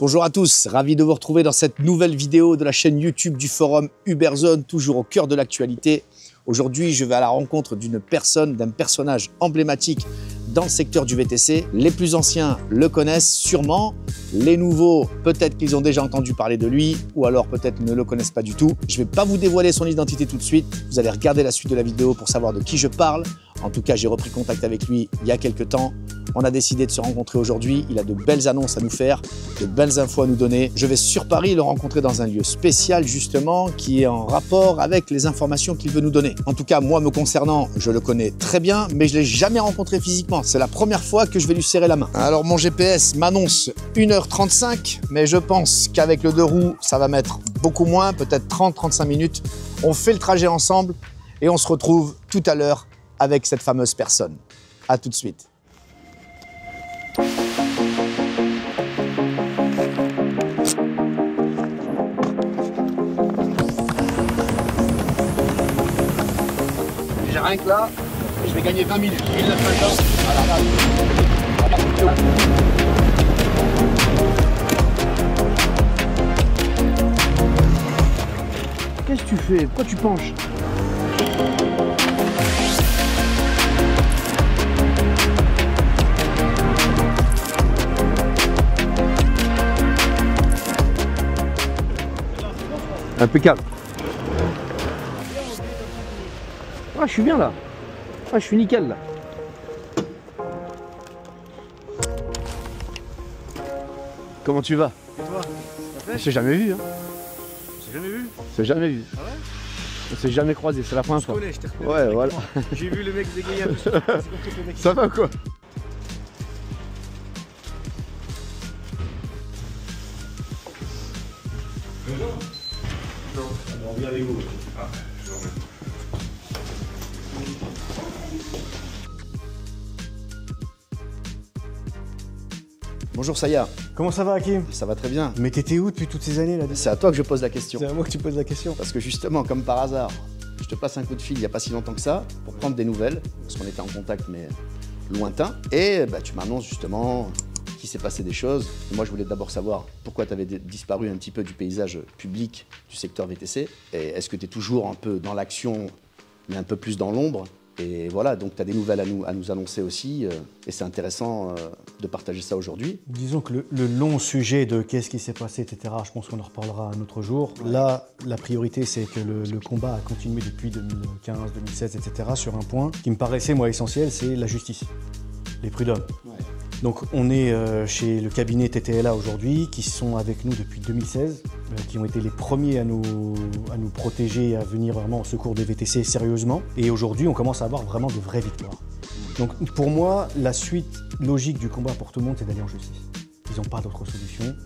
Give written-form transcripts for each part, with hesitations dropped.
Bonjour à tous, ravi de vous retrouver dans cette nouvelle vidéo de la chaîne YouTube du forum Uberzone, toujours au cœur de l'actualité. Aujourd'hui, je vais à la rencontre d'une personne, d'un personnage emblématique dans le secteur du VTC. Les plus anciens le connaissent sûrement, les nouveaux, peut-être qu'ils ont déjà entendu parler de lui, ou alors peut-être ne le connaissent pas du tout. Je ne vais pas vous dévoiler son identité tout de suite, vous allez regarder la suite de la vidéo pour savoir de qui je parle. En tout cas, j'ai repris contact avec lui il y a quelques temps. On a décidé de se rencontrer aujourd'hui. Il a de belles annonces à nous faire, de belles infos à nous donner. Je vais sur Paris le rencontrer dans un lieu spécial justement qui est en rapport avec les informations qu'il veut nous donner. En tout cas, moi me concernant, je le connais très bien, mais je ne l'ai jamais rencontré physiquement. C'est la première fois que je vais lui serrer la main. Alors mon GPS m'annonce 1h35, mais je pense qu'avec le 2 roues, ça va mettre beaucoup moins, peut-être 30-35 minutes. On fait le trajet ensemble et on se retrouve tout à l'heure avec cette fameuse personne. À tout de suite. Déjà rien que là, je vais gagner 20 minutes. 1950. Voilà. Qu'est-ce que tu fais? Pourquoi tu penches? Impeccable. Ah, je suis bien là. Ah, je suis nickel là. Comment tu vas? Et toi? On s'est jamais vu, hein? On s'est jamais vu? On s'est jamais vu. Ah ouais? On s'est jamais croisé, c'est la première fois. Je t'ai reconnu. Ouais, voilà. J'ai vu le mec dégayer un peu. C'est compris que le mec. Ça va quoi? On vient avec vous. Ah, je vous remercie. Bonjour Saya. Comment ça va, Hakim? Ça va très bien. Mais t'étais où depuis toutes ces années là? C'est à toi que je pose la question. C'est à moi que tu poses la question. Parce que justement, comme par hasard, je te passe un coup de fil il n'y a pas si longtemps que ça pour prendre des nouvelles, parce qu'on était en contact mais lointain. Et bah, tu m'annonces justement qu'il s'est passé des choses. Et moi, je voulais d'abord savoir pourquoi tu avais disparu un petit peu du paysage public du secteur VTC. Et est-ce que tu es toujours un peu dans l'action, mais un peu plus dans l'ombre? Et voilà, donc tu as des nouvelles à nous annoncer aussi. Et c'est intéressant de partager ça aujourd'hui. Disons que le long sujet de qu'est-ce qui s'est passé, etc., je pense qu'on en reparlera un autre jour. Ouais. Là, la priorité, c'est que le combat a continué depuis 2015, 2016, etc., sur un point qui me paraissait, moi, essentiel, c'est la justice, les prud'hommes. Ouais. Donc on est chez le cabinet TTLA aujourd'hui, qui sont avec nous depuis 2016, qui ont été les premiers à nous protéger et à venir vraiment au secours des VTC sérieusement. Et aujourd'hui, on commence à avoir vraiment de vraies victoires. Donc pour moi, la suite logique du combat pour tout le monde, c'est d'aller en justice. Ils n'ont pas d'autre solution.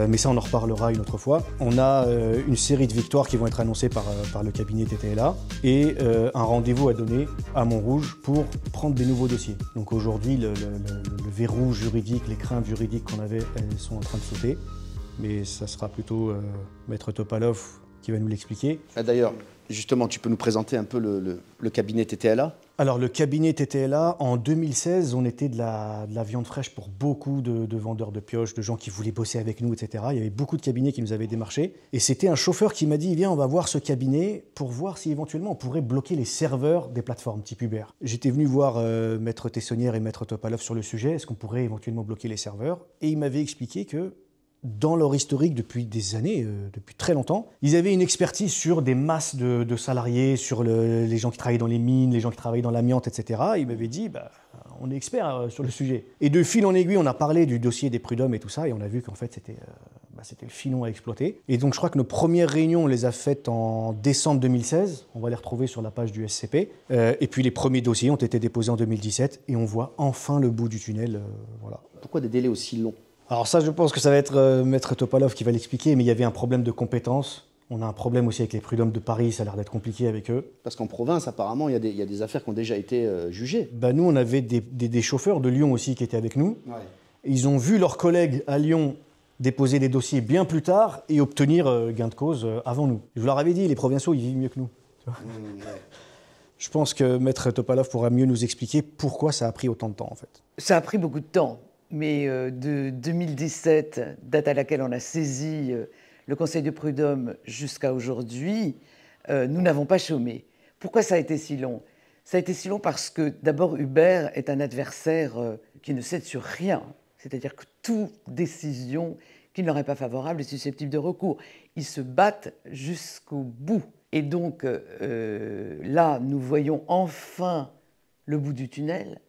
Mais ça, on en reparlera une autre fois. On a une série de victoires qui vont être annoncées par le cabinet TTLA et un rendez-vous à donner à Montrouge pour prendre des nouveaux dossiers. Donc aujourd'hui, le verrou juridique, les craintes juridiques qu'on avait, elles sont en train de sauter. Mais ça sera plutôt Maître Topalov qui va nous l'expliquer. D'ailleurs, justement, tu peux nous présenter un peu le cabinet TTLA? Alors, le cabinet TTLA, en 2016, on était de la viande fraîche pour beaucoup de vendeurs de pioches, de gens qui voulaient bosser avec nous, etc. Il y avait beaucoup de cabinets qui nous avaient démarchés. Et c'était un chauffeur qui m'a dit, viens, on va voir ce cabinet pour voir si éventuellement on pourrait bloquer les serveurs des plateformes type Uber. J'étais venu voir Maître Tessonnière et Maître Topalov sur le sujet. Est-ce qu'on pourrait éventuellement bloquer les serveurs? Et il m'avait expliqué que dans leur historique depuis des années, depuis très longtemps, ils avaient une expertise sur des masses de salariés, sur les gens qui travaillaient dans les mines, les gens qui travaillaient dans l'amiante, etc. Ils m'avaient dit, bah, on est experts sur le sujet. Et de fil en aiguille, on a parlé du dossier des prud'hommes et tout ça, et on a vu qu'en fait, c'était le filon à exploiter. Et donc, je crois que nos premières réunions, on les a faites en décembre 2016. On va les retrouver sur la page du SCP. Et puis, les premiers dossiers ont été déposés en 2017, et on voit enfin le bout du tunnel. Voilà. Pourquoi des délais aussi longs? Alors ça, je pense que ça va être Maître Topalov qui va l'expliquer, mais il y avait un problème de compétences. On a un problème aussi avec les prud'hommes de Paris, ça a l'air d'être compliqué avec eux. Parce qu'en province, apparemment, il y a des affaires qui ont déjà été jugées. Bah, nous, on avait des chauffeurs de Lyon aussi qui étaient avec nous. Ouais. Ils ont vu leurs collègues à Lyon déposer des dossiers bien plus tard et obtenir gain de cause avant nous. Je vous leur avais dit, les provinciaux, ils vivent mieux que nous. Ouais. Je pense que Maître Topalov pourra mieux nous expliquer pourquoi ça a pris autant de temps, en fait. Ça a pris beaucoup de temps. mais de 2017, date à laquelle on a saisi le Conseil de prud'homme jusqu'à aujourd'hui, nous n'avons pas chômé. Pourquoi ça a été si long? Ça a été si long parce que d'abord Uber est un adversaire qui ne cède sur rien. C'est-à-dire que toute décision qui ne leur est pas favorable est susceptible de recours. Ils se battent jusqu'au bout. Et donc là, nous voyons enfin le bout du tunnel,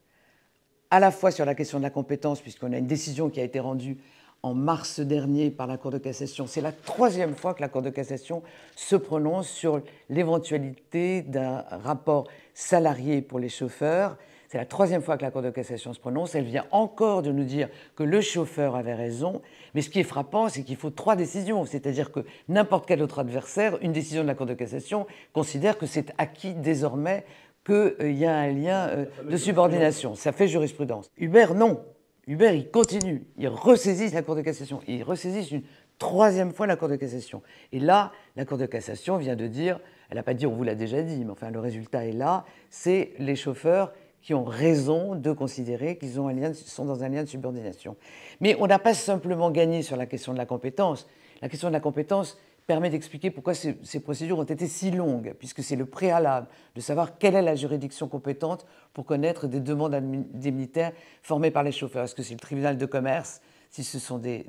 à la fois sur la question de la compétence, puisqu'on a une décision qui a été rendue en mars dernier par la Cour de cassation. C'est la 3e fois que la Cour de cassation se prononce sur l'éventualité d'un rapport salarié pour les chauffeurs. C'est la 3e fois que la Cour de cassation se prononce. Elle vient encore de nous dire que le chauffeur avait raison. Mais ce qui est frappant, c'est qu'il faut 3 décisions. C'est-à-dire que n'importe quel autre adversaire, une décision de la Cour de cassation, considère que c'est acquis désormais qu'il y a un lien de subordination. Ça fait jurisprudence. Uber, non. Uber, il continue. Il ressaisisse la Cour de cassation. Il ressaisisse une 3e fois la Cour de cassation. Et là, la Cour de cassation vient de dire, elle n'a pas dit on vous l'a déjà dit, mais enfin le résultat est là, c'est les chauffeurs qui ont raison de considérer qu'ils sont dans un lien de subordination. Mais on n'a pas simplement gagné sur la question de la compétence. La question de la compétence permet d'expliquer pourquoi ces procédures ont été si longues, puisque c'est le préalable de savoir quelle est la juridiction compétente pour connaître des demandes indemnitaires formées par les chauffeurs. Est-ce que c'est le tribunal de commerce, si ce sont des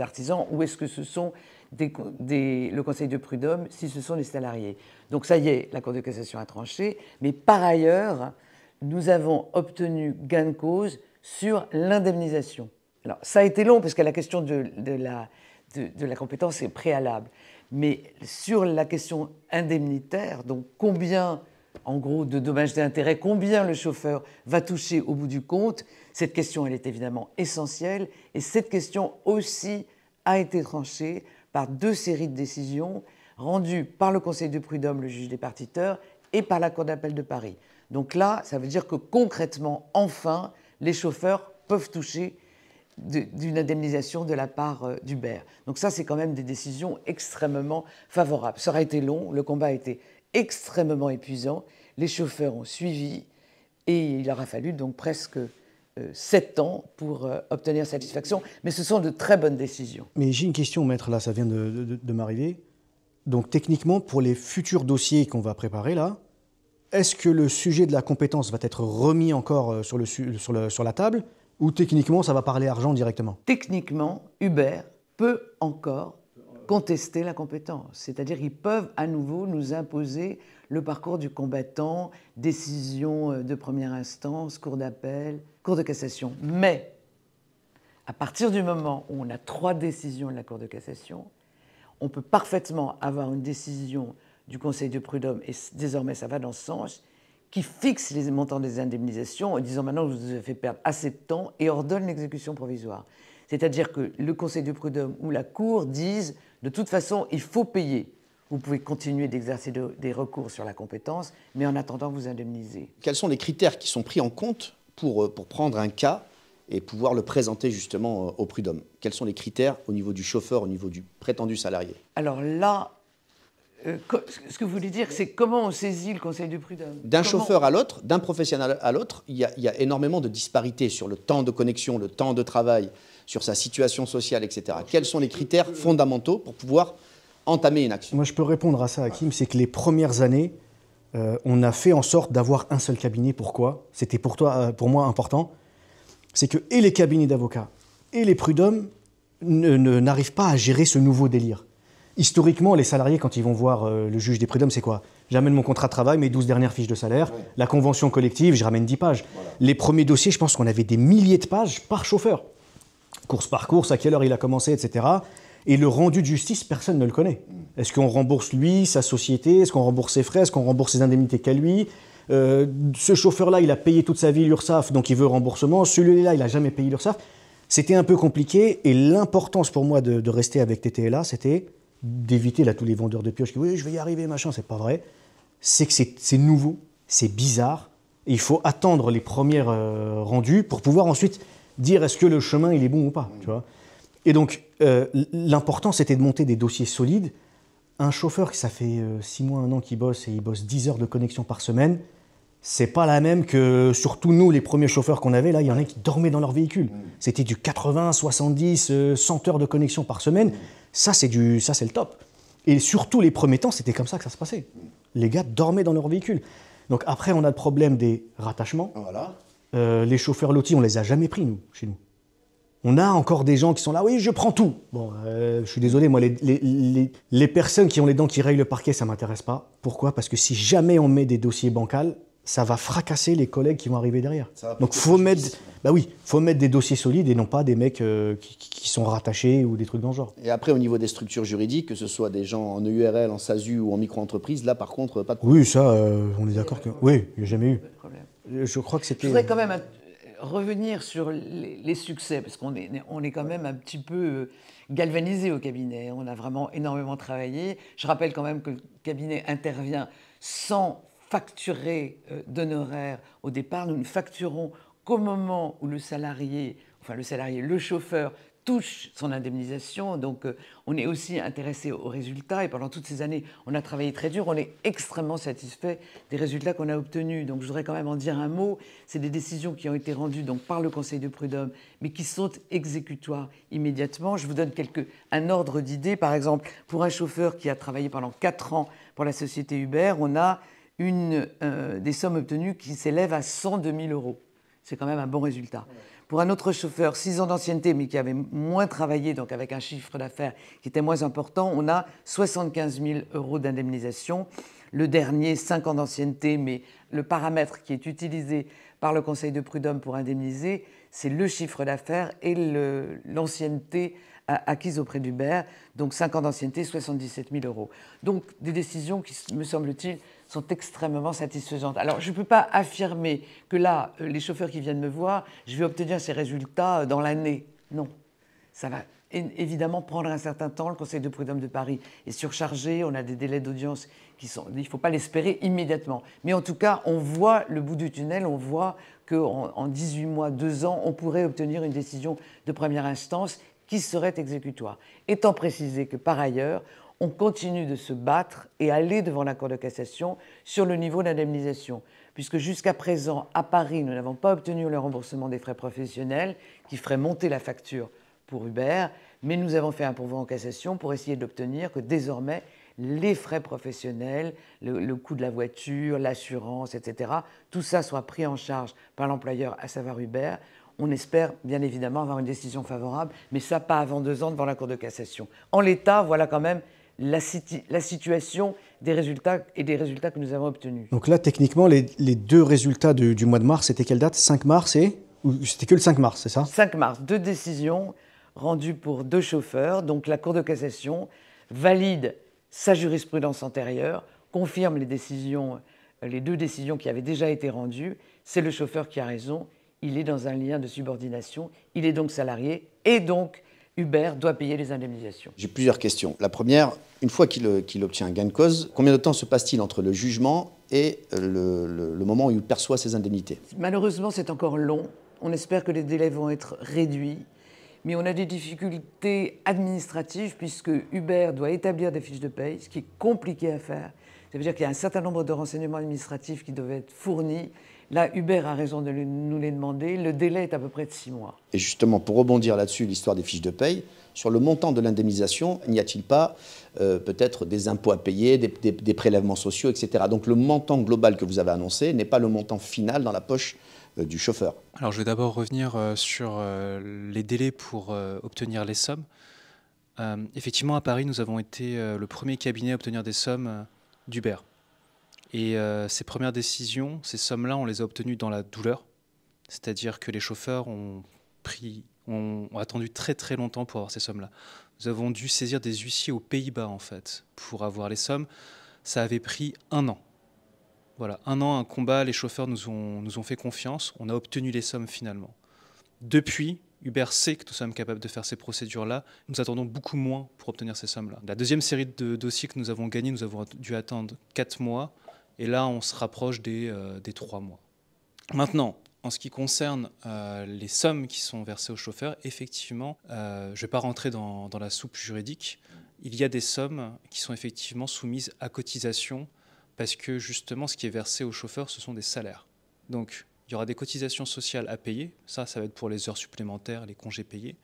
artisans, ou est-ce que ce sont le conseil de prud'homme, si ce sont les salariés? Donc ça y est, la Cour de cassation a tranché, mais par ailleurs, nous avons obtenu gain de cause sur l'indemnisation. Alors ça a été long, parce que la question de la compétence est préalable. Mais sur la question indemnitaire, donc combien, en gros, de dommages d'intérêt, combien le chauffeur va toucher au bout du compte, cette question, elle est évidemment essentielle. Et cette question aussi a été tranchée par 2 séries de décisions rendues par le Conseil de prud'homme, le juge des partiteurs, et par la Cour d'appel de Paris. Donc là, ça veut dire que concrètement, enfin, les chauffeurs peuvent toucher d'une indemnisation de la part d'Uber. Donc ça, c'est quand même des décisions extrêmement favorables. Ça aura été long, le combat a été extrêmement épuisant, les chauffeurs ont suivi, et il aura fallu donc presque 7 ans pour obtenir satisfaction. Mais ce sont de très bonnes décisions. Mais j'ai une question, maître, là, ça vient de m'arriver. Donc techniquement, pour les futurs dossiers qu'on va préparer là, est-ce que le sujet de la compétence va être remis encore sur la table, ou techniquement, ça va parler argent directement? Techniquement, Uber peut encore contester la compétence. C'est-à-dire qu'ils peuvent à nouveau nous imposer le parcours du combattant, décision de première instance, cour d'appel, cour de cassation. Mais à partir du moment où on a 3 décisions de la Cour de cassation, on peut parfaitement avoir une décision du Conseil de prud'homme, et désormais ça va dans ce sens, qui fixe les montants des indemnisations en disant maintenant je vous ai fait perdre assez de temps et ordonne l'exécution provisoire. C'est-à-dire que le Conseil de prud'homme ou la Cour disent de toute façon il faut payer. Vous pouvez continuer d'exercer des recours sur la compétence, mais en attendant vous indemniser. Quels sont les critères qui sont pris en compte pour prendre un cas et pouvoir le présenter justement au prud'homme? Quels sont les critères au niveau du chauffeur, au niveau du prétendu salarié? Alors là, ce que vous voulez dire, c'est comment on saisit le Conseil du prud'homme? D'un chauffeur à l'autre, d'un professionnel à l'autre, il y a énormément de disparités sur le temps de connexion, le temps de travail, sur sa situation sociale, etc. Quels sont les critères fondamentaux pour pouvoir entamer une action? Moi, je peux répondre à ça, Hakim. C'est que les premières années, on a fait en sorte d'avoir un seul cabinet. Pourquoi? C'était pour moi important. C'est que et les cabinets d'avocats et les prud'hommes n'arrivent pas à gérer ce nouveau délire. Historiquement, les salariés, quand ils vont voir le juge des prud'hommes, c'est quoi? J'amène mon contrat de travail, mes 12 dernières fiches de salaire, la convention collective, je ramène 10 pages. Voilà. Les premiers dossiers, je pense qu'on avait des milliers de pages par chauffeur. Course par course, à quelle heure il a commencé, etc. Et le rendu de justice, personne ne le connaît. Est-ce qu'on rembourse lui, sa société? Est-ce qu'on rembourse ses frais? Est-ce qu'on rembourse ses indemnités qu'à lui? Ce chauffeur-là, il a payé toute sa vie l'URSSAF, donc il veut remboursement. Celui-là, il n'a jamais payé l'URSSAF. C'était un peu compliqué. Et l'importance pour moi de rester avec TTLA, c'était d'éviter là tous les vendeurs de pioches qui oui, je vais y arriver, machin, c'est pas vrai. C'est que c'est nouveau, c'est bizarre. Et il faut attendre les premiers rendus pour pouvoir ensuite dire est-ce que le chemin il est bon ou pas. Tu vois. Et donc, l'important, c'était de monter des dossiers solides. Un chauffeur, ça fait 6 mois, 1 an qu'il bosse et il bosse 10 heures de connexion par semaine, c'est pas la même que, surtout nous, les premiers chauffeurs qu'on avait, là, il y en a qui dormaient dans leur véhicule. C'était du 80, 70, 100 heures de connexion par semaine. Ça, c'est le top. Et surtout, les premiers temps, c'était comme ça que ça se passait. Les gars dormaient dans leur véhicule. Donc après, on a le problème des rattachements. Voilà. Les chauffeurs lotis, on les a jamais pris, nous, chez nous. On a encore des gens qui sont là, oui, je prends tout. Bon, je suis désolé, moi, les personnes qui ont les dents qui rayent le parquet, ça ne m'intéresse pas. Pourquoi? Parce que si jamais on met des dossiers bancals, ça va fracasser les collègues qui vont arriver derrière. Donc, faut mettre des dossiers solides et non pas des mecs qui sont rattachés ou des trucs dans le genre. Et après, au niveau des structures juridiques, que ce soit des gens en EURL, en SASU ou en micro-entreprise, là, par contre, pas de problème. Oui, ça, on est d'accord que... Oui, il n'y a jamais eu. Pas de problème. Je crois que Je c'était... voudrais quand même revenir sur les succès, parce qu'on est quand même un petit peu galvanisé au cabinet. On a vraiment énormément travaillé. Je rappelle quand même que le cabinet intervient sans facturer d'honoraires au départ. Nous ne facturons qu'au moment où le chauffeur touche son indemnisation. Donc on est aussi intéressé aux résultats et pendant toutes ces années, on a travaillé très dur. On est extrêmement satisfait des résultats qu'on a obtenus. Donc je voudrais quand même en dire un mot. C'est des décisions qui ont été rendues donc, par le Conseil de prud'homme, mais qui sont exécutoires immédiatement. Je vous donne un ordre d'idée. Par exemple, pour un chauffeur qui a travaillé pendant 4 ans pour la société Uber, on a des sommes obtenues qui s'élèvent à 102 000 €. C'est quand même un bon résultat. Pour un autre chauffeur, 6 ans d'ancienneté, mais qui avait moins travaillé, donc avec un chiffre d'affaires qui était moins important, on a 75 000 € d'indemnisation. Le dernier, 5 ans d'ancienneté, mais le paramètre qui est utilisé par le Conseil de prud'homme pour indemniser, c'est le chiffre d'affaires et l'ancienneté acquise auprès d'Uber. Donc 5 ans d'ancienneté, 77 000 €. Donc des décisions qui, me semble-t-il, sont extrêmement satisfaisantes. Alors, je ne peux pas affirmer que là, les chauffeurs qui viennent me voir, je vais obtenir ces résultats dans l'année. Non. Ça va évidemment prendre un certain temps. Le Conseil de prud'homme de Paris est surchargé. On a des délais d'audience qui sont... Il ne faut pas l'espérer immédiatement. Mais en tout cas, on voit le bout du tunnel. On voit qu'en 18 mois, 2 ans, on pourrait obtenir une décision de première instance qui serait exécutoire. Étant précisé que, par ailleurs, on continue de se battre et aller devant la Cour de cassation sur le niveau d'indemnisation. Puisque jusqu'à présent, à Paris, nous n'avons pas obtenu le remboursement des frais professionnels qui ferait monter la facture pour Uber, mais nous avons fait un pourvoi en cassation pour essayer d'obtenir que désormais, les frais professionnels, le coût de la voiture, l'assurance, etc., tout ça soit pris en charge par l'employeur, à savoir Uber. On espère bien évidemment avoir une décision favorable, mais ça pas avant 2 ans devant la Cour de cassation. En l'état, voilà quand même la situation des résultats et des résultats que nous avons obtenus. Donc là, techniquement, les 2 résultats du mois de mars, c'était quelle date? 5 mars ou c'était que le 5 mars, c'est ça? 5 mars, 2 décisions rendues pour 2 chauffeurs. Donc la Cour de cassation valide sa jurisprudence antérieure, confirme les 2 décisions qui avaient déjà été rendues. C'est le chauffeur qui a raison. Il est dans un lien de subordination. Il est donc salarié et donc Uber doit payer les indemnisations. J'ai plusieurs questions. La première, une fois qu'il obtient un gain de cause, combien de temps se passe-t-il entre le jugement et le moment où il perçoit ses indemnités? Malheureusement, c'est encore long. On espère que les délais vont être réduits. Mais on a des difficultés administratives puisque Uber doit établir des fiches de paye, ce qui est compliqué à faire. Ça veut dire qu'il y a un certain nombre de renseignements administratifs qui doivent être fournis. Là, Uber a raison de nous les demander. Le délai est à peu près de 6 mois. Et justement, pour rebondir là-dessus, l'histoire des fiches de paye, sur le montant de l'indemnisation, n'y a-t-il pas peut-être des impôts à payer, des prélèvements sociaux, etc. Donc le montant global que vous avez annoncé n'est pas le montant final dans la poche du chauffeur. Alors je vais d'abord revenir sur les délais pour obtenir les sommes. Effectivement, à Paris, nous avons été le premier cabinet à obtenir des sommes d'Uber. Et ces premières décisions, ces sommes-là, on les a obtenues dans la douleur. C'est-à-dire que les chauffeurs ont attendu très très longtemps pour avoir ces sommes-là. Nous avons dû saisir des huissiers aux Pays-Bas, en fait, pour avoir les sommes. Ça avait pris 1 an. Voilà, 1 an, un combat, les chauffeurs nous ont fait confiance, on a obtenu les sommes finalement. Depuis, Uber sait que nous sommes capables de faire ces procédures-là, nous attendons beaucoup moins pour obtenir ces sommes-là. La deuxième série de dossiers que nous avons gagnés, nous avons dû attendre 4 mois, et là on se rapproche des 3 mois. Maintenant, en ce qui concerne les sommes qui sont versées aux chauffeurs, effectivement, je ne vais pas rentrer dans la soupe juridique, il y a des sommes qui sont effectivement soumises à cotisation parce que justement, ce qui est versé aux chauffeurs, ce sont des salaires. Donc, il y aura des cotisations sociales à payer. Ça va être pour les heures supplémentaires, les congés payés.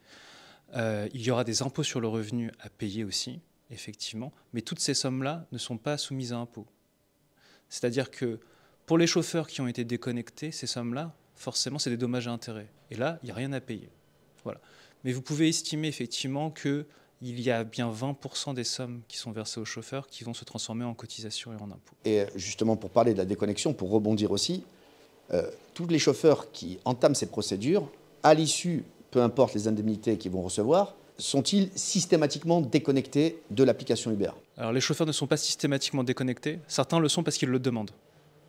Il y aura des impôts sur le revenu à payer aussi, effectivement. Mais toutes ces sommes-là ne sont pas soumises à impôt. C'est-à-dire que pour les chauffeurs qui ont été déconnectés, ces sommes-là, forcément, c'est des dommages à intérêts. Et là, il n'y a rien à payer. Voilà. Mais vous pouvez estimer effectivement qu'il y a bien 20% des sommes qui sont versées aux chauffeurs qui vont se transformer en cotisations et en impôts. Et justement, pour parler de la déconnexion, pour rebondir aussi, tous les chauffeurs qui entament ces procédures, à l'issue, peu importe les indemnités qu'ils vont recevoir, sont-ils systématiquement déconnectés de l'application Uber? Alors les chauffeurs ne sont pas systématiquement déconnectés, certains le sont parce qu'ils le demandent.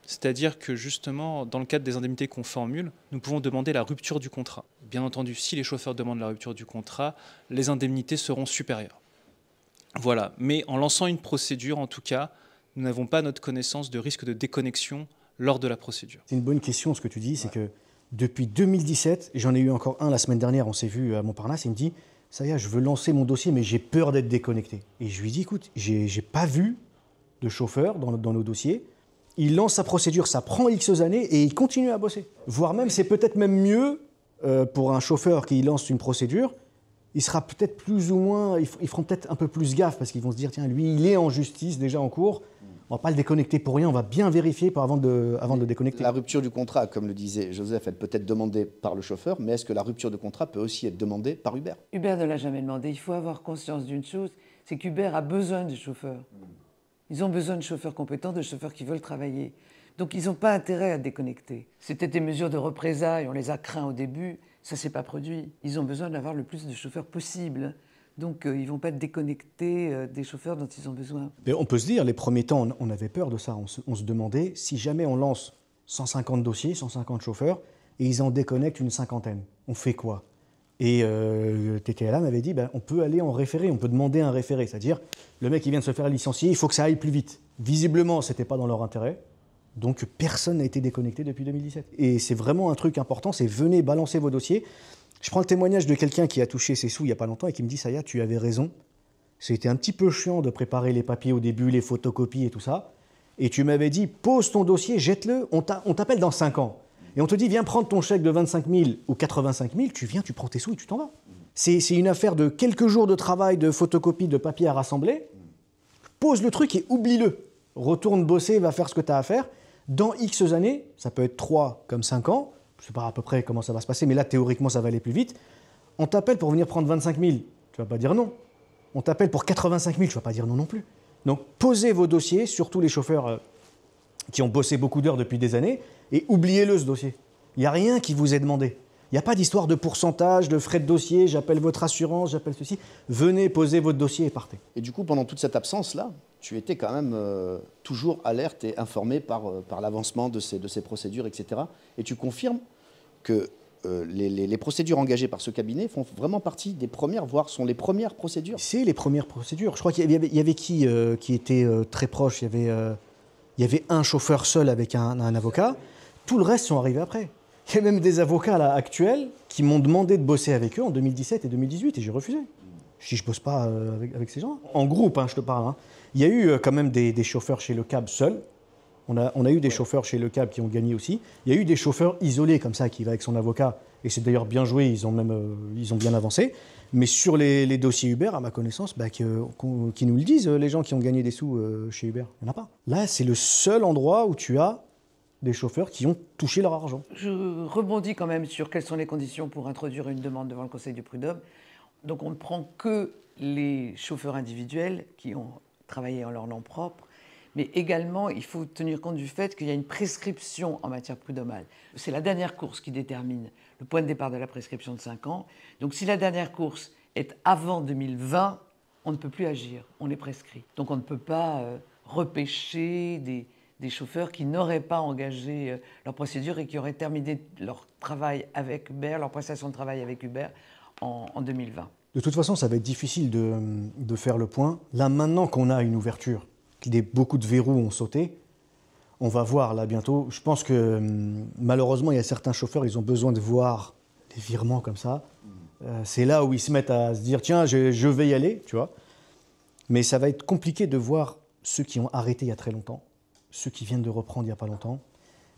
C'est-à-dire que justement, dans le cadre des indemnités qu'on formule, nous pouvons demander la rupture du contrat. Bien entendu, si les chauffeurs demandent la rupture du contrat, les indemnités seront supérieures. Voilà, mais en lançant une procédure, en tout cas, nous n'avons pas notre connaissance de risque de déconnexion lors de la procédure. C'est une bonne question ce que tu dis, c'est que depuis 2017, j'en ai eu encore un la semaine dernière, on s'est vu à Montparnasse, il me dit « ça y est, je veux lancer mon dossier, mais j'ai peur d'être déconnecté ». Et je lui dis « écoute, j'ai pas vu de chauffeur dans nos dossiers, il lance sa procédure, ça prend X années et il continue à bosser. Voire même, c'est peut-être même mieux pour un chauffeur qui lance une procédure, il sera peut-être plus ou moins, ils feront peut-être un peu plus gaffe parce qu'ils vont se dire, tiens, lui, il est en justice, déjà en cours, on ne va pas le déconnecter pour rien, on va bien vérifier avant de le déconnecter. La rupture du contrat, comme le disait Joseph, elle peut être demandée par le chauffeur, mais est-ce que la rupture de contrat peut aussi être demandée par Uber? Uber ne l'a jamais demandé. Il faut avoir conscience d'une chose, c'est qu'Uber a besoin de chauffeurs. Ils ont besoin de chauffeurs compétents, de chauffeurs qui veulent travailler. Donc ils n'ont pas intérêt à déconnecter. C'était des mesures de représailles, on les a craints au début, ça ne s'est pas produit. Ils ont besoin d'avoir le plus de chauffeurs possible. Donc ils ne vont pas déconnecter des chauffeurs dont ils ont besoin. Mais on peut se dire, les premiers temps, on avait peur de ça. On se demandait si jamais on lance 150 dossiers, 150 chauffeurs, et ils en déconnectent une cinquantaine. On fait quoi? Et TTLA m'avait dit, on peut aller en référé, on peut demander un référé. C'est-à-dire, le mec qui vient de se faire licencier, il faut que ça aille plus vite. Visiblement, ce n'était pas dans leur intérêt. Donc, personne n'a été déconnecté depuis 2017. Et c'est vraiment un truc important, c'est venez balancer vos dossiers. Je prends le témoignage de quelqu'un qui a touché ses sous il n'y a pas longtemps et qui me dit, Saya, tu avais raison. C'était un petit peu chiant de préparer les papiers au début, les photocopies et tout ça. Et tu m'avais dit, pose ton dossier, jette-le, on t'appelle dans 5 ans. Et on te dit, viens prendre ton chèque de 25 000 ou 85 000, tu viens, tu prends tes sous et tu t'en vas. C'est une affaire de quelques jours de travail, de photocopie, de papier à rassembler. Pose le truc et oublie-le. Retourne bosser, va faire ce que tu as à faire. Dans X années, ça peut être 3 comme 5 ans, je ne sais pas à peu près comment ça va se passer, mais là, théoriquement, ça va aller plus vite. On t'appelle pour venir prendre 25 000, tu ne vas pas dire non. On t'appelle pour 85 000, tu ne vas pas dire non non plus. Donc, posez vos dossiers, surtout les chauffeurs qui ont bossé beaucoup d'heures depuis des années, et oubliez-le ce dossier. Il n'y a rien qui vous est demandé. Il n'y a pas d'histoire de pourcentage, de frais de dossier, j'appelle votre assurance, j'appelle ceci. Venez poser votre dossier et partez. Et du coup, pendant toute cette absence-là, tu étais quand même toujours alerte et informé par l'avancement de ces procédures, etc. Et tu confirmes que les procédures engagées par ce cabinet font vraiment partie des premières, voire sont les premières procédures. C'est les premières procédures. Je crois qu'il y avait qui était très proche. Il y avait un chauffeur seul avec un avocat. Tout le reste sont arrivés après. Il y a même des avocats là, actuels qui m'ont demandé de bosser avec eux en 2017 et 2018 et j'ai refusé. Je dis, je ne bosse pas avec ces gens. En groupe, je te parle. Il y a eu quand même des chauffeurs chez Le Cab seuls. On a eu des chauffeurs chez Le Cab qui ont gagné aussi. Il y a eu des chauffeurs isolés comme ça qui va avec son avocat. Et c'est d'ailleurs bien joué, ils ont bien avancé. Mais sur les dossiers Uber, à ma connaissance, qui nous le disent, les gens qui ont gagné des sous chez Uber, il n'y en a pas. Là, c'est le seul endroit où tu as des chauffeurs qui ont touché leur argent. Je rebondis quand même sur quelles sont les conditions pour introduire une demande devant le Conseil du prud'homme. Donc on ne prend que les chauffeurs individuels qui ont travaillé en leur nom propre, mais également il faut tenir compte du fait qu'il y a une prescription en matière prud'homale. C'est la dernière course qui détermine le point de départ de la prescription de 5 ans. Donc si la dernière course est avant 2020, on ne peut plus agir, on est prescrit. Donc on ne peut pas repêcher des chauffeurs qui n'auraient pas engagé leur procédure et qui auraient terminé leur travail avec Uber, leur prestation de travail avec Uber en 2020. De toute façon, ça va être difficile de faire le point. Là, maintenant qu'on a une ouverture, beaucoup de verrous ont sauté, on va voir là bientôt. Je pense que malheureusement, il y a certains chauffeurs, ils ont besoin de voir des virements comme ça. C'est là où ils se mettent à se dire, tiens, je vais y aller, tu vois. Mais ça va être compliqué de voir ceux qui ont arrêté il y a très longtemps ceux qui viennent de reprendre il n'y a pas longtemps.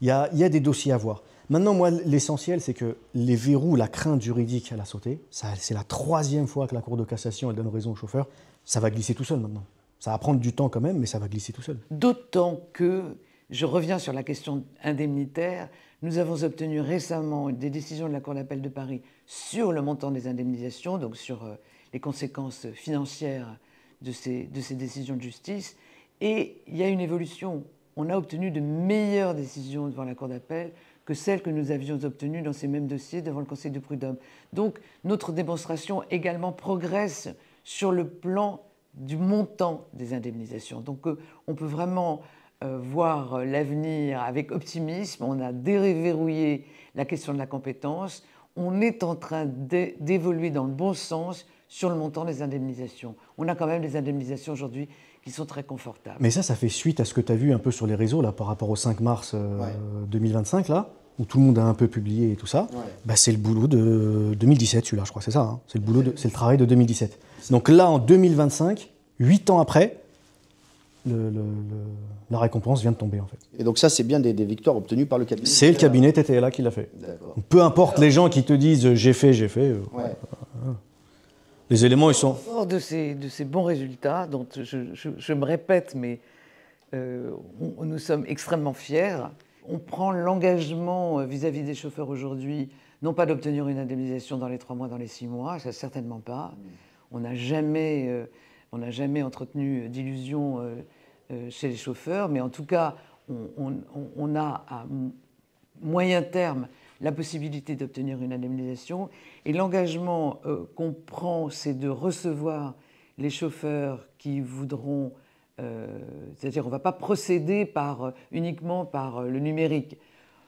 Il y a des dossiers à voir. Maintenant, moi, l'essentiel, c'est que les verrous, la crainte juridique, elle a sauté. C'est la 3e fois que la Cour de cassation elle donne raison au chauffeur. Ça va glisser tout seul maintenant. Ça va prendre du temps quand même, mais ça va glisser tout seul. D'autant que, je reviens sur la question indemnitaire, nous avons obtenu récemment des décisions de la Cour d'appel de Paris sur le montant des indemnisations, donc sur les conséquences financières de ces décisions de justice. Et il y a une évolution. On a obtenu de meilleures décisions devant la Cour d'appel que celles que nous avions obtenues dans ces mêmes dossiers devant le Conseil de prud'homme. Donc notre démonstration également progresse sur le plan du montant des indemnisations. Donc on peut vraiment voir l'avenir avec optimisme. On a déverrouillé la question de la compétence. On est en train d'évoluer dans le bon sens sur le montant des indemnisations. On a quand même des indemnisations aujourd'hui qui sont très confortables. Mais ça fait suite à ce que tu as vu un peu sur les réseaux là, par rapport au 5 mars 2025, là, où tout le monde a un peu publié et tout ça. Ouais. Bah, c'est le boulot de 2017, celui-là, je crois, c'est ça. Hein, c'est le travail de 2017. Donc là, en 2025, 8 ans après, la récompense vient de tomber, en fait. Et donc ça, c'est bien des victoires obtenues par le cabinet. C'est le cabinet TTLA qui l'a fait. Peu importe les gens qui te disent « j'ai fait ». Les éléments, ils sont... Fort de ces bons résultats, dont je me répète, mais nous sommes extrêmement fiers. On prend l'engagement vis-à-vis des chauffeurs aujourd'hui, non pas d'obtenir une indemnisation dans les 3 mois, dans les 6 mois, ça certainement pas. On n'a jamais entretenu d'illusions chez les chauffeurs, mais en tout cas, on a à moyen terme la possibilité d'obtenir une indemnisation. Et l'engagement qu'on prend, c'est de recevoir les chauffeurs qui voudront... c'est-à-dire qu'on ne va pas procéder uniquement par le numérique.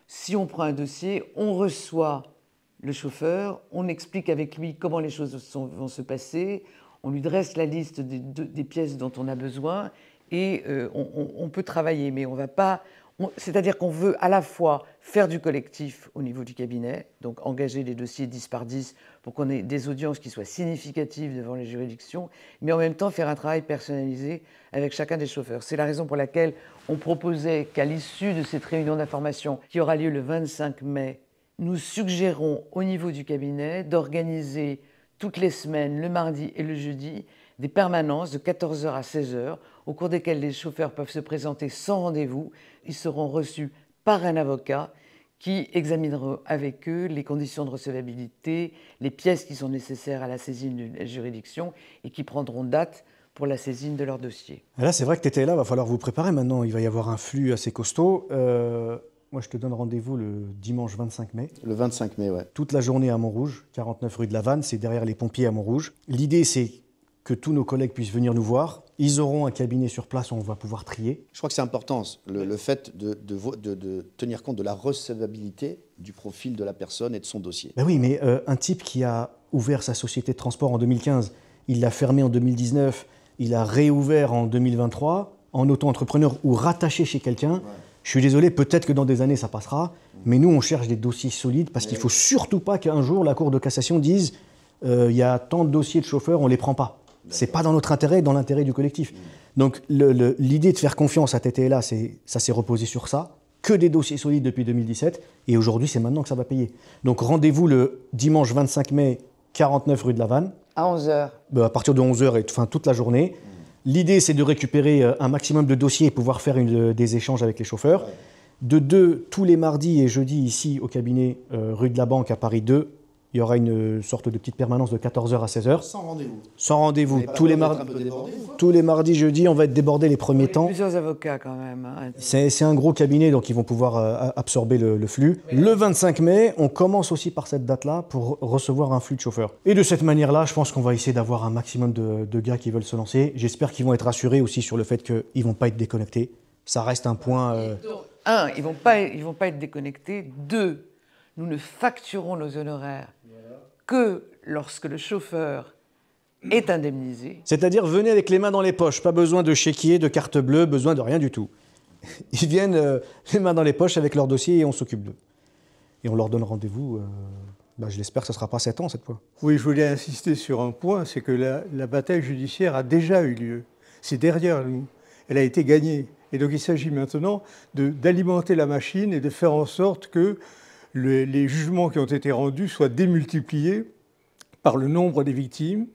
Si on prend un dossier, on reçoit le chauffeur, on explique avec lui comment les choses vont se passer, on lui dresse la liste des pièces dont on a besoin et on peut travailler, mais on ne va pas... C'est-à-dire qu'on veut à la fois faire du collectif au niveau du cabinet, donc engager les dossiers 10 par 10 pour qu'on ait des audiences qui soient significatives devant les juridictions, mais en même temps faire un travail personnalisé avec chacun des chauffeurs. C'est la raison pour laquelle on proposait qu'à l'issue de cette réunion d'information qui aura lieu le 25 mai, nous suggérons au niveau du cabinet d'organiser toutes les semaines, le mardi et le jeudi, des permanences de 14h à 16h, au cours desquelles les chauffeurs peuvent se présenter sans rendez-vous. Ils seront reçus par un avocat qui examinera avec eux les conditions de recevabilité, les pièces qui sont nécessaires à la saisine de la juridiction et qui prendront date pour la saisine de leur dossier. Et là, c'est vrai que tu étais là, il va falloir vous préparer maintenant. Il va y avoir un flux assez costaud. Moi, je te donne rendez-vous le dimanche 25 mai. Le 25 mai, ouais. Toute la journée à Montrouge, 49 rue de la Vanne, c'est derrière les pompiers à Montrouge. L'idée, c'est que tous nos collègues puissent venir nous voir. Ils auront un cabinet sur place où on va pouvoir trier. Je crois que c'est important, le fait de tenir compte de la recevabilité du profil de la personne et de son dossier. Ben oui, mais un type qui a ouvert sa société de transport en 2015, il l'a fermée en 2019, il a réouvert en 2023, en auto-entrepreneur ou rattaché chez quelqu'un. Ouais. Je suis désolé, peut-être que dans des années ça passera, mais nous on cherche des dossiers solides parce qu'il ne faut surtout pas qu'un jour la Cour de cassation dise il y a tant de dossiers de chauffeurs, on ne les prend pas. Ce n'est pas dans notre intérêt, dans l'intérêt du collectif. Donc l'idée de faire confiance à TTLA, ça s'est reposé sur ça, que des dossiers solides depuis 2017, et aujourd'hui c'est maintenant que ça va payer. Donc rendez-vous le dimanche 25 mai, 49 rue de la Vanne. À 11h. À partir de 11h et toute la journée. L'idée, c'est de récupérer un maximum de dossiers et pouvoir faire des échanges avec les chauffeurs. De 2, tous les mardis et jeudis, ici, au cabinet rue de la Banque à Paris 2, il y aura une sorte de petite permanence de 14h à 16h. Sans rendez-vous. Sans rendez-vous. Tous les mardis, jeudis, on va être débordés les premiers temps. Plusieurs avocats quand même. Hein. C'est un gros cabinet, donc ils vont pouvoir absorber le flux. Le 25 mai, on commence aussi par cette date-là pour recevoir un flux de chauffeurs. Et de cette manière-là, je pense qu'on va essayer d'avoir un maximum de gars qui veulent se lancer. J'espère qu'ils vont être rassurés aussi sur le fait qu'ils ne vont pas être déconnectés. Ça reste un point... Un, ils vont pas être déconnectés. 2, nous ne facturons nos honoraires que lorsque le chauffeur est indemnisé. C'est-à-dire, venez avec les mains dans les poches, pas besoin de chéquier, de carte bleue, besoin de rien du tout. Ils viennent les mains dans les poches avec leur dossier et on s'occupe d'eux. Et on leur donne rendez-vous, je l'espère que ce ne sera pas 7 ans cette fois. Oui, je voulais insister sur un point, c'est que la bataille judiciaire a déjà eu lieu. C'est derrière nous. Elle a été gagnée. Et donc il s'agit maintenant d'alimenter la machine et de faire en sorte que les jugements qui ont été rendus soient démultipliés par le nombre des victimes.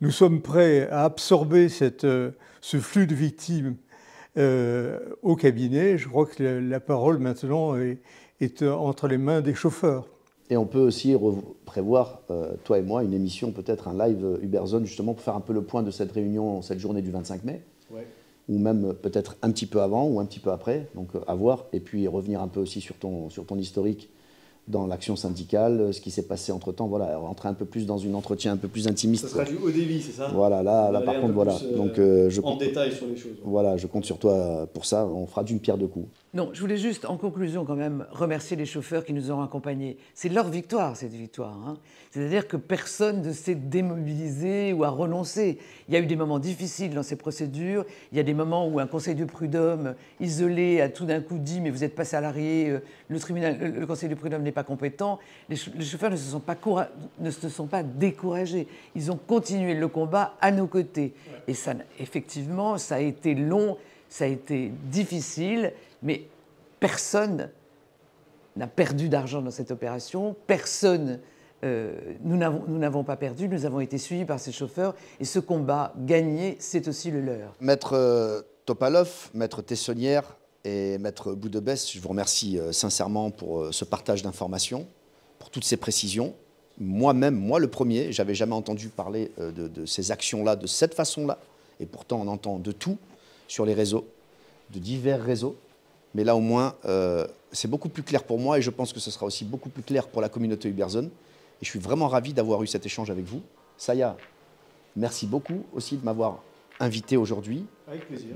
Nous sommes prêts à absorber ce flux de victimes au cabinet. Je crois que la parole maintenant est entre les mains des chauffeurs. Et on peut aussi prévoir, toi et moi, une émission, peut-être un live Uberzone, justement pour faire un peu le point de cette réunion, cette journée du 25 mai. Ouais. Ou même peut-être un petit peu avant ou un petit peu après, donc à voir. Et puis revenir un peu aussi sur ton historique dans l'action syndicale, ce qui s'est passé entre-temps, voilà, rentrer un peu plus dans un entretien un peu plus intimiste. Ça sera du haut débit, c'est ça? Voilà, là par contre, voilà. Donc, je en détail sur les choses. Voilà, je compte sur toi pour ça, on fera d'une pierre deux coups. Non, je voulais juste, en conclusion, quand même, remercier les chauffeurs qui nous ont accompagnés. C'est leur victoire, cette victoire. Hein. C'est-à-dire que personne ne s'est démobilisé ou a renoncé. Il y a eu des moments difficiles dans ces procédures. Il y a des moments où un conseil de prud'homme isolé a tout d'un coup dit « mais vous n'êtes pas salarié, le conseil de prud'homme n'est pas compétent ». Les chauffeurs ne se sont pas découragés. Ils ont continué le combat à nos côtés. Et ça, effectivement, ça a été long, ça a été difficile, mais personne n'a perdu d'argent dans cette opération. Personne, nous n'avons pas perdu, nous avons été suivis par ces chauffeurs. Et ce combat gagné, c'est aussi le leur. Maître Topalov, Maître Tessonnière et Maître Boudebès, je vous remercie sincèrement pour ce partage d'informations, pour toutes ces précisions. Moi-même, moi le premier, je n'avais jamais entendu parler de ces actions-là, de cette façon-là. Et pourtant, on entend de tout sur les réseaux, de divers réseaux. Mais là, au moins, c'est beaucoup plus clair pour moi et je pense que ce sera aussi beaucoup plus clair pour la communauté Uberzone. Et je suis vraiment ravi d'avoir eu cet échange avec vous. Saya, merci beaucoup aussi de m'avoir invité aujourd'hui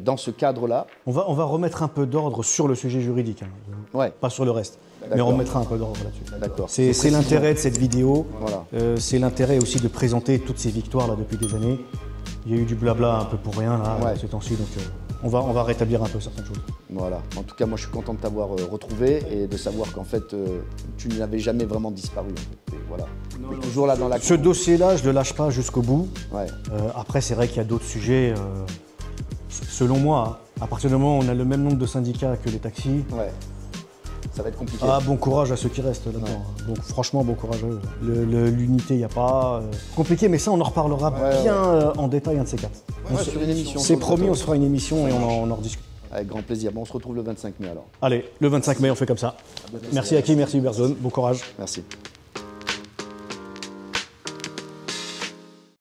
dans ce cadre-là. On va remettre un peu d'ordre sur le sujet juridique, hein. Ouais. Pas sur le reste, mais on remettra un peu d'ordre là-dessus. D'accord. C'est l'intérêt de cette vidéo, voilà. C'est l'intérêt aussi de présenter toutes ces victoires là depuis des années. Il y a eu du blabla un peu pour rien là, ces temps-ci, donc on va rétablir un peu certaines choses. Voilà. En tout cas, moi je suis content de t'avoir retrouvé et de savoir qu'en fait tu n'avais jamais vraiment disparu. En fait. Et voilà. Non, toujours là dans la. Ce dossier-là, je ne le lâche pas jusqu'au bout. Ouais. Après, c'est vrai qu'il y a d'autres sujets. Selon moi, à partir du moment où on a le même nombre de syndicats que les taxis. Ouais. Ça va être compliqué. Ah, bon courage à ceux qui restent là-dedans. Ouais. Donc franchement, bon courage à eux. L'unité, il n'y a pas. Compliqué, mais ça, on en reparlera bien en détail, un de ces quatre. Sur une émission. C'est promis, on se fera une émission et on en rediscute. Avec grand plaisir. Bon, on se retrouve le 25 mai alors. Allez, le 25 mai, on fait comme ça. Merci Aki, merci Uberzone, bon courage. Merci.